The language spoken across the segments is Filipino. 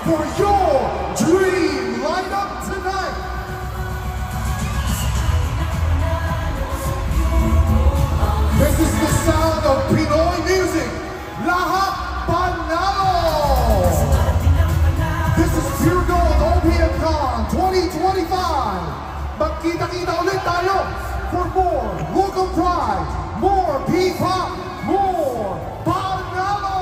for your dream lineup tonight. This is the sound of Pinoy music. Lahat Panalo! This is Pure Gold OPMCon 2025. Magkita-kita ulit tayo for more local pride, more P-pop, more Panalo!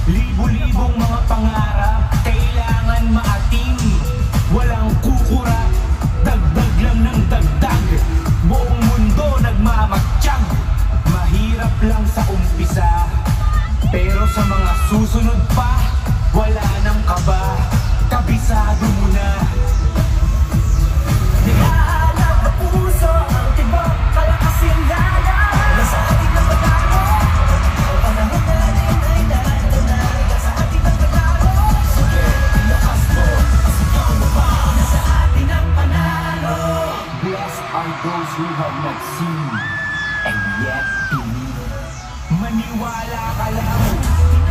Libo-libong mga pangarap, kailangan maatim. Walang kukura, dagdag lang ng dagdag. Buong mundo nagmamatsyag. Mahirap lang sa umpisa, pero sa mga susunod pa, wala nang kaba. Kabisado mo na. Naghahanap ng puso ang tibok, kalakasin lala. Nasa ating ng batalo, panahon natin ay narito na. Nasa ating ng batalo, sige, lakas mo, ikaw mo pa. Nasa ating ng panalo. Blessed are those who have not seen and yet believe. Maniwala ka lang,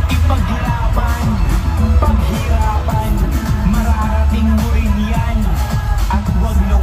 ipaglaban, paghirapan, mararating mo rin yan. At wag na